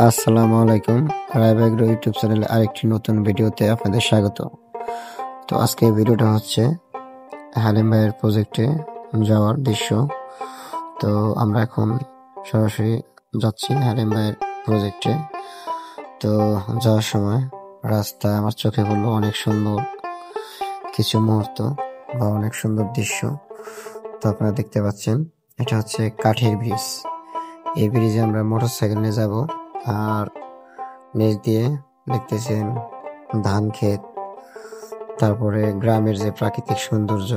আসসালামু আলাইকুম। রায়বাগ্রো ইউটিউব চ্যানেলে আরেকটি নতুন ভিডিওতে আপনাদের স্বাগত। তো আজকে ভিডিওটা হচ্ছে হালিম ভাইয়ের প্রজেক্টে যাওয়ার দৃশ্য। তো আমরা এখন সরাসরি যাচ্ছি হালিম ভাইয়ের প্রজেক্টে। তো যাওয়ার সময় রাস্তায় আমার চোখে পড়লো অনেক সুন্দর কিছু মুহূর্ত বা অনেক সুন্দর দৃশ্য। তো আপনারা দেখতে পাচ্ছেন এটা হচ্ছে কাঠের ব্রিজ। এই ব্রিজে আমরা মোটরসাইকেল নিয়ে যাব। আর নিচ দিয়ে দেখতেছেন ধান ক্ষেত, তারপরে গ্রামের যে প্রাকৃতিক সৌন্দর্য,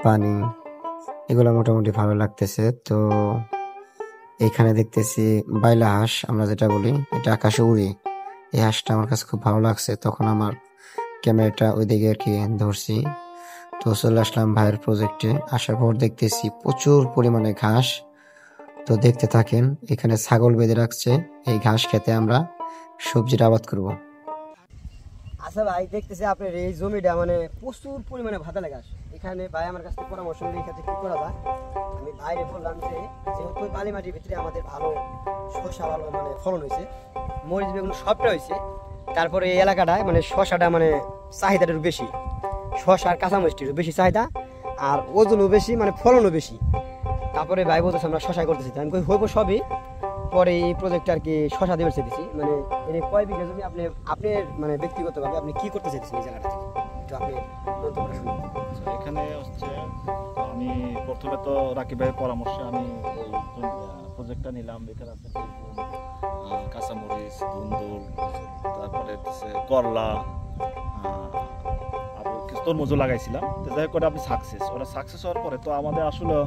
পানি, এগুলো মোটামুটি ভালো লাগতেছে। তো এখানে দেখতেছি বাইলা হাঁস, আমরা যেটা বলি, এটা আকাশে উড়ে। এই হাঁসটা আমার কাছে খুব ভালো লাগছে, তখন আমার ক্যামেরাটা ওইদিকে আর কি ধরছি। তো চলে আসলাম ভাইয়ের প্রজেক্টে। আসার পর দেখতেছি প্রচুর পরিমাণে ঘাস। তো দেখতে থাকেন, এখানে ছাগল বেঁধে রাখছে, এই ঘাস খেতে আমরা সবজির আবাদ করব। আচ্ছা ভাই, দেখতেছি আপনার এই জমিটা মানে প্রচুর পরিমাণে ভাতা লাগাস। এখানে ভাই আমার কাছ থেকে পরামর্শ নিয়ে এখানে কি করা যায়। আমি বাইরে বললাম যে যেহেতু বালি মাটির ভিতরে আমাদের ভালো শসা ভালো মানে ফলন হয়েছে, মরিচ বেগুন সবটা হয়েছে। তারপরে এই এলাকাটায় মানে শসাটা মানে চাহিদাটা একটু বেশি, শসা আর কাঁচামরিচটির বেশি চাহিদা, আর ওজনও বেশি, মানে ফলনও বেশি। তারপরে ভাই বলতেছে আমরা শসাই করতেছি, আমি কই হইব সবই। পরে এই প্রজেক্টে আর কি শসা দেবে চাইতেছি। মানে এর কয় বিঘা জমি আপনি আপনার মানে ব্যক্তিগতভাবে আপনি কি করতে চাইতেছেন এই জায়গাটা থেকে, একটু আপনি মন্তব্যটা শুনুন। এখানে হচ্ছে আমি প্রথমে তো রাকিব ভাইয়ের পরামর্শে আমি ওই প্রজেক্টটা নিলাম। এখানে আছে কাঁচামরিচ, ধুন্দুল, তারপরে হচ্ছে করলা, আর কিছু তরমুজও লাগাইছিলাম। তো যাই করে আমি সাকসেস হওয়ার পরে তো আমাদের আসলে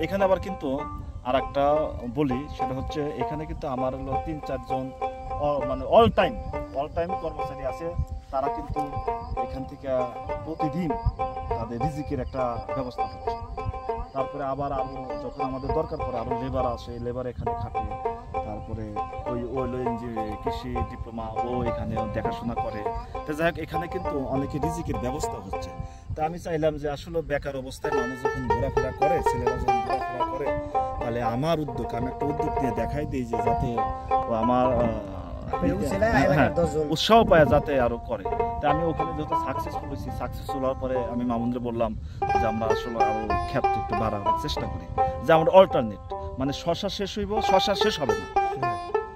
এখানে আবার কিন্তু আর একটা বলি, সেটা হচ্ছে এখানে কিন্তু আমার হলো 3-4 জন মানে অল টাইম কর্মচারী আছে। তারা কিন্তু এখান থেকে প্রতিদিন তাদের রিজিকের একটা ব্যবস্থা হচ্ছে। তারপরে আবার আরো যখন আমাদের দরকার পড়ে আরো লেবার আসে, লেবার এখানে খাটে। তারপরে ওই যে কৃষি ডিপ্লোমা ও এখানে দেখাশোনা করে। তো যাই হোক, এখানে কিন্তু অনেকে রিজিকের ব্যবস্থা হচ্ছে। তা আমি চাইলাম যে আসলে বেকার অবস্থায় মানুষ যখন ঘোরাফেরা করে, ছেলেরা যখন ঘোরাফেরা করে, তাহলে আমি একটা উদ্যোগ নিয়ে দেখাই দিই যে যাতে আমার উৎসাহ পায় যাতে আরো করে। তা আমি ওখানে যত সাকসেসফুল হওয়ার পরে আমি মামুনরে বললাম যে আমরা আসলে আরো ক্ষেত একটু বাড়ানোর চেষ্টা করি, যে আমরা অল্টারনেট মানে শশা শেষ হবে না,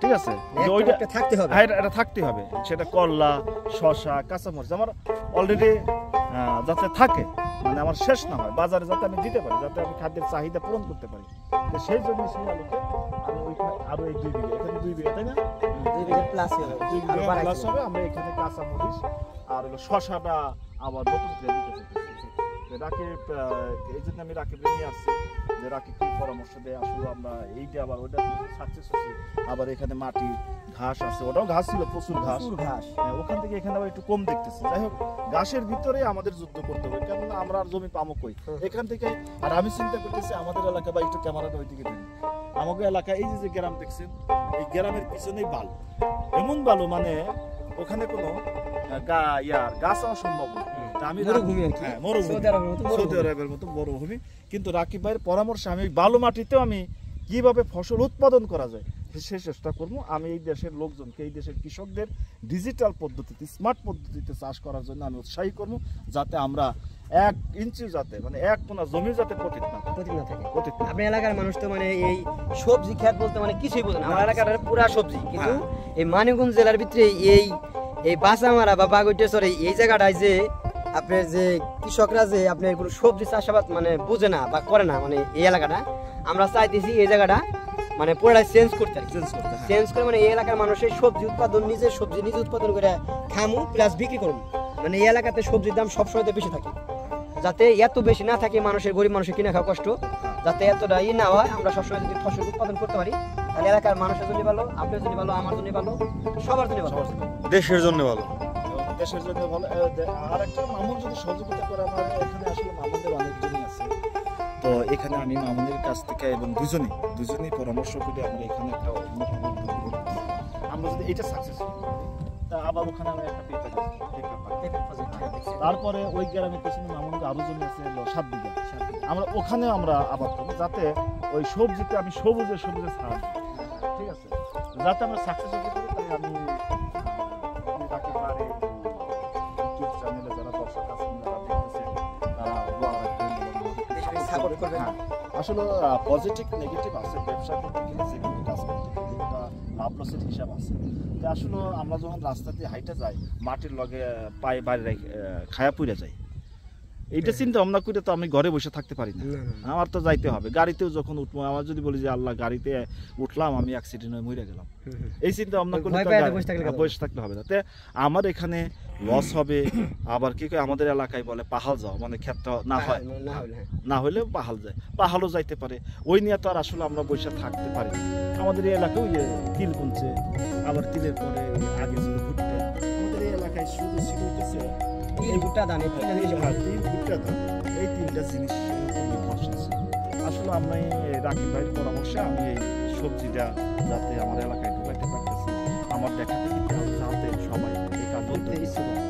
ঠিক আছে, এটা থাকতে হবে। সেটা করলা, শশা, কাঁচামরিচ আমার অলরেডি যাতে থাকে, মানে আমার শেষ না হয়, বাজারে যাতে আমি দিতে পারি, যাতে আমি খাদ্যের চাহিদা পূরণ করতে পারি। সেই জন্য সেই আলোকে আমি ওইখানে আরো 2 বিঘা, এখানে 2 বিঘা, তাই না, 2 বিঘা প্লাস হবে, 2 বিঘা প্লাস হবে। আমরা এখানে কাঁচামরিচ আর শশাটা আবার নতুন করে দিতে চাইছি। এই জন্য আমি রাকিব নিয়ে আসছি, যে রাকিব কি পরামর্শ দেয়। আসলে আমরা এইটা আবার ওইটা সাকসেস হচ্ছি। আবার এখানে মাটি ঘাস আছে, ওটাও ঘাস ছিল, প্রচুর ঘাস। ওখান থেকে এখানে আবার একটু কম দেখতেছি। যাই হোক, ঘাসের ভিতরে আমাদের যুদ্ধ করতে হবে, কেননা আমরা আর জমি পাবো কই এখান থেকে। আর আমি চিন্তা করতেছি আমাদের এলাকা বা একটু ক্যামেরাটা ওইদিকে দিন, আমাদের এলাকা এই যে গ্রাম দেখছেন, এই গ্রামের পিছনেই বালু, এমন বালু মানে ওখানে কোনো গাছ অসম্ভব না। সৌদি আরবের মতো মরুভূমি। কিন্তু রাকিব ভাইয়ের পরামর্শে আমি বালু মাটিতেও আমি কিভাবে ফসল উৎপাদন করা যায় সে চেষ্টা করবো। আমি এই দেশের লোকজনকে, এই দেশের কৃষকদের ডিজিটাল পদ্ধতিতে, স্মার্ট পদ্ধতিতে চাষ করার জন্য আমি উৎসাহী করবো, যাতে আমরা 1 ইঞ্চি যাতে মানে 1 কোনা জমি যাতে পতিত না থাকে। আপনার এলাকার মানুষ তো মানে এই সবজি খেত বলতে মানে কিছুই বোঝে না। আমার এলাকার পুরা সবজি, কিন্তু এই মানিকগঞ্জ জেলার ভিতরে এই বাসামারা বা বাগুইটেশ্বরে এই জায়গাটায় যে আপনার যে কৃষকরা যে আপনার কোনো সবজি চাষাবাদ মানে বোঝে না বা করে না, মানে এই এলাকাটা আমরা চাইতেছি এই জায়গাটা মানে পুরোটাই চেঞ্জ করে মানে এই এলাকার মানুষের সবজি উৎপাদন, নিজের সবজি নিজে উৎপাদন করে খামু প্লাস বিক্রি করবো। মানে এই এলাকাতে সবজির দাম সবসময় বেশি থাকে, যাতে এত বেশি না থাকে, মানুষের গরিব মানুষের কিনে খাওয়া কষ্ট, যাতে এতটা না হয়। আমরা সবসময় যদি ফসল উৎপাদন করতে পারি, তাহলে এলাকার মানুষের জন্য ভালো, আপনার জন্য ভালো, আমার জন্য ভালো, সবার জন্য ভালো, দেশের জন্য ভালো। আর একটা মামুন যদি সহযোগিতা করে, আমার এখানে আসলে মামুনদের অনেকজনই আছে। তো এখানে আমি মামুনের কাছ থেকে এবং দুজনেই পরামর্শ করে আমরা এখানে একটা আমরা যদি এটা সাকসেস করি, তা আবার ওখানে আমরা একটা তারপরে ওই গ্রামের পেছনে মামুনকে আরো জমি আছে 7 বিঘা, আমরা ওখানে আমরা আবাদ করবো, যাতে ওই সবজিতে আমি সবুজে ছাড়, ঠিক আছে, যাতে আমরা সাকসেস হতে পারি, তাই আমি রাকিব ভাইয়ের ইউটিউব চ্যানেলে যারা দর্শক আছেন, যারা দেখতেছেন, তারা দোয়া রাখবেন এবং সাপোর্ট করবেন। হ্যাঁ, আসলে পজিটিভ নেগেটিভ আছে, ব্যবসা করতে গেলে যে কোনো কাজ করতে গেলে একটা লাভ লসের হিসাব আছে। তো আসলে আমরা যখন রাস্তা দিয়ে হাইটে যাই, মাটির লগে পায়ে বাইরে খায়া পুড়ে যাই, এইটা চিন্তা ভাবনা করে তো আমি ঘরে বসে থাকতে পারি না, আমার তো যাইতে হবে। গাড়িতেও যখন উঠবো, আমার যদি বলি যে আল্লাহ গাড়িতে উঠলাম, আমি অ্যাক্সিডেন্ট হয়ে মরে গেলাম, এই চিন্তা ভাবনা করলে বসে থাকলে হবে না। তে আমার এখানে লস হবে। আবার কি কয় আমাদের এলাকায় বলে পাহাল যাও, মানে ক্ষেত্র না হয়, না হলে পাহাল যায়, পাহালও যাইতে পারে। ওই নিয়ে তো আর আসলে আমরা বসে থাকতে পারি না। আমাদের এই এলাকায় ওই তিল কুনছে, আবার তিলের পরে আগে ছিল ভুট্টা। আমাদের এই এলাকায় শুধু ছিল হইতেছে এই ভুট্টা ধান, এই তিনটা জিনিস ভুট্টা ধান, এই তিনটা জিনিস নির্ভরশীল ছিল। আসলে আমি রাকিব ভাইয়ের পরামর্শে আমি এই সবজিটা যাতে আমার এলাকায় ঢুকাইতে পারতেছি, আমার দেখাতে কিন্তু যাতে সবাই এই কাজ করতে ইচ্ছে করে।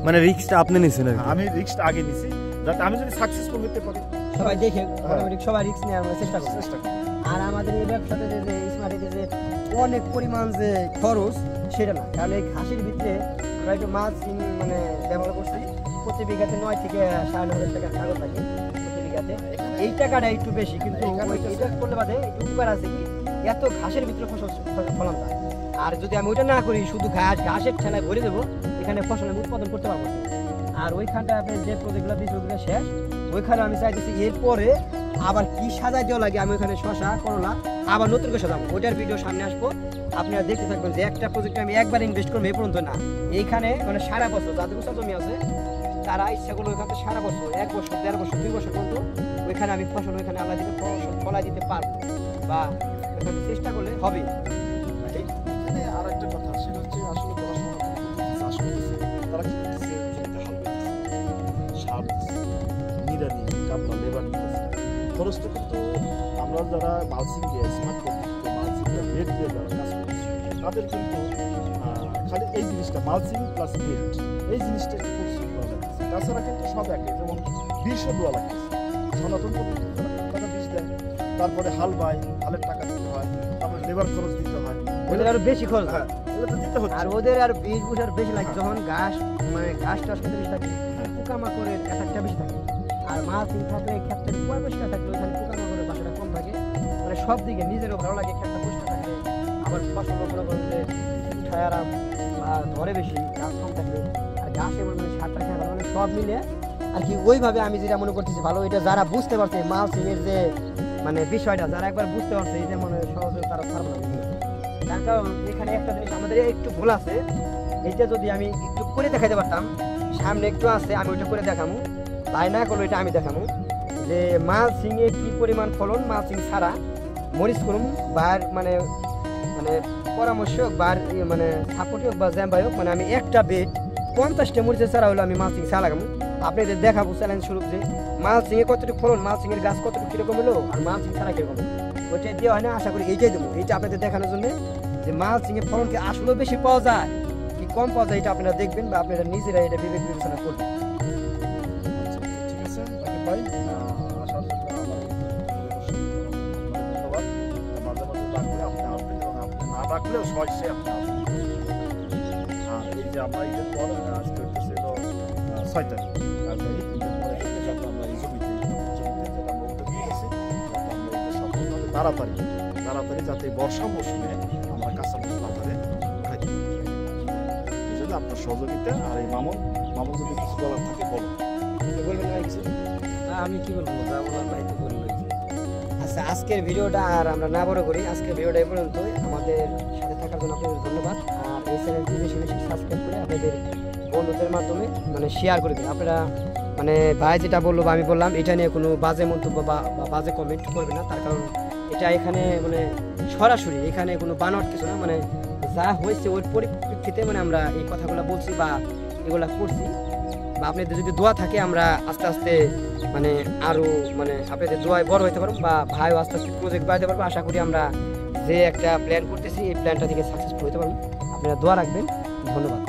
মানে রিস্কটা আপনি নিছেন আর কি? আমি রিস্কটা আগে নিছি, যাতে আমি যদি সাকসেসফুল হতে পারি। সবাই দেখে সবাই রিস্ক নেওয়ার চেষ্টা করছে। চেষ্টা করি। আর আমাদের এই ব্যবসাতে যে স্মার্টে যে অনেক পরিমাণ যে খরচ, সেটা না। কারণ এই ঘাসের ভিতরে আমরা একটু মাছ মানে ব্যবহার করছি, প্রতি বিঘাতে 9 থেকে 9.5 টাকার কাগজ লাগে প্রতি বিঘাতে। এই টাকাটা একটু বেশি, কিন্তু এটা করলে বাদে একটু উপকার আছে কি, এত ঘাসের ভিতরে ফলন যায়। আর যদি আমি ওইটা না করি, শুধু ঘাসের ঠেলায় ভরে দেবো, এখানে ফসল আমি উৎপাদন করতে পারবো না। আর ওইখানটা আপনি যে প্রজেক্টগুলো দিয়েছে ওগুলো শেষ, ওইখানে আমি চাইতেছি এরপরে আবার কি সাজাই দেওয়া লাগে। আমি ওখানে শশা, করলা আবার নতুন করে সাজাবো, ওইটার ভিডিও সামনে আসবো, আপনারা দেখতে থাকবেন। যে একটা প্রজেক্টে আমি একবার ইনভেস্ট করবো, এই পর্যন্ত না। এইখানে মানে সারা বছর যাদের উঁচা জমি আছে, তারা ইচ্ছা করলো ওইখানে সারা বছর, 1 বছর, 1.5 বছর, 2 বছর পর্যন্ত ওইখানে আমি ফসল, ওইখানে আল্লাহ দিতে ফসল ফলাই দিতে পারবো, বা ওইখানে চেষ্টা করলে হবে। এখানে আর একটা কথা, সেটা হচ্ছে আসলে পড়াশোনা চাষ করতেছে, তারা কি করতেছে, জমিতে হাল দিতেছে, সার দিচ্ছে, নিড়ানি, কামলা, লেবার দিতেছে। খরচ তো কিন্তু আমরা যারা মালসিং দিয়ে স্মার্ট করতেছি, মালসিং বেড দিয়ে যারা কাজ করতেছি, তাদের কিন্তু খালি এই জিনিসটা মালসিং প্লাস বেড, এই জিনিসটা একটু পরিশ্রম করা লাগতেছে। তাছাড়া কিন্তু সব একে, যেমন বিষও দেওয়া লাগতেছে, সনাতন পদ্ধতি তারা বিষ দেয়, তারপরে হাল বায়, হালের টাকা দিতে হয়, তারপরে লেবার খরচ দিতে হয়, ওদের আরো বেশি খরচ হয়। এটা তো দিতে হচ্ছে। আর ওদের আর বীজ বুঝ আর বেশি লাগে, যখন ঘাস মানে ঘাস টাস খেতে বেশি থাকে, পোকামাকড়ের অ্যাটাকটা বেশি থাকে। আর মাছ থাকলে ক্ষেত্রে পরিষ্কার থাকলে ওইখানে পোকামাকড়ের বাসাটা কম থাকে। মানে সব দিকে নিজেরও ভালো লাগে, ক্ষেতটা পরিষ্কার থাকলে, আবার ফসল মনে করেন যে উঠায় আরাম, ধরে বেশি, গাছ কম থাকলে, আর ঘাসে মানে সারটা খেয়ে ভালো, মানে সব মিলে আর কি। ওইভাবে আমি যেটা মনে করতেছি ভালো, এটা যারা বুঝতে পারছে মালসিংয়ের যে মানে বিষয়টা, যারা একবার বুঝতে পারছে, এই যে মনে সহজে তারা ছাড়বে না। তার কারণ এখানে একটা জিনিস আমাদের একটু ভুল আছে, এইটা যদি আমি একটু করে দেখাতে পারতাম, সামনে একটু আছে আমি ওইটা করে দেখাবো, তাই না করলো এটা আমি দেখাবো যে মালসিংয়ে কি পরিমাণ ফলন, মালসিং ছাড়া মরিচ করুম বা মানে মানে পরামর্শ হোক বা মানে সাপোর্ট হোক বা জ্যাম্বাই হোক, মানে আমি একটা বেড 50টা মরিচের ছাড়া হলো আমি মালসিং ছাড়া লাগাবো। আপনাদের দেখাবো চ্যালেঞ্জ স্বরূপ যে মালসিংয়ে কতটুকু ফলন, মালসিংয়ের গাছ কতটুকু কিরকম হলো, আর মালসিং ছাড়া কিরকম হলো। ওইটা দেওয়া হয় না, আশা করি এইটাই দেবো। এইটা আপনাদের দেখানোর জন্য যে মালসিংয়ের ফলন কি আসলেও বেশি পাওয়া যায় কি কম পাওয়া যায়, এটা আপনারা দেখবেন বা আপনারা নিজেরা এটা বিবেক বিবেচনা করবেন। আচ্ছা, ঠিক আছে রাকিব ভাই, আসার জন্য আমার ধন্যবাদ। মাঝে মাঝে ডাকলে আপনি আসবেন, এবং আপনি না ডাকলেও সহজে আপনি আসবেন। আর এই যে আমরা ঈদের পর আজকে হইতেছিল 6 তারিখ, কালকে ঈদের পরে থেকে যাতে আমরা এই জমিতে যেটা আমরা উদ্যোগ নিয়েছি, যাতে আমরা এটা সফলভাবে তাড়াতাড়ি যাতে বর্ষা মৌসুমে আমরা কাঁচামাল বাজারে উঠাই দিতে পারি। এই জন্য আপনার সহযোগিতা। আর এই মামুন যদি কিছু বলার থাকে বলো। বলবেন না কিছু? আমি কি বলবো, যা বলার ভাই তো বলবো। আচ্ছা, আজকের ভিডিওটা আর আমরা না বড় করি, আজকের ভিডিওটা এই পর্যন্ত। আমাদের সাথে থাকার জন্য আপনাদের ধন্যবাদ। আর এই চ্যানেলটি বেশি বেশি সাবস্ক্রাইব করে আপনাদের বন্ধুদের মাধ্যমে মানে শেয়ার করে দিন। আপনারা মানে ভাই যেটা বললো বা আমি বললাম, এটা নিয়ে কোনো বাজে মন্তব্য বা বাজে কমেন্ট করবে না। তার কারণ এটা এখানে মানে সরাসরি এখানে কোনো বানোয়াট কিছু না, মানে যা হয়েছে ওর পরিপ্রেক্ষিতে মানে আমরা এই কথাগুলো বলছি বা এগুলা করছি। বা আপনাদের যদি দোয়া থাকে, আমরা আস্তে আস্তে মানে আরও মানে আপনাদের দোয়ায় বড় হতে পারবো, বা ভাইও আস্তে আস্তে প্রজেক্ট বাড়াতে পারবো। আশা করি আমরা যে একটা প্ল্যান করতেছি, এই প্ল্যানটা থেকে সাকসেসফুল হতে পারবো। আপনারা দোয়া রাখবেন। ধন্যবাদ।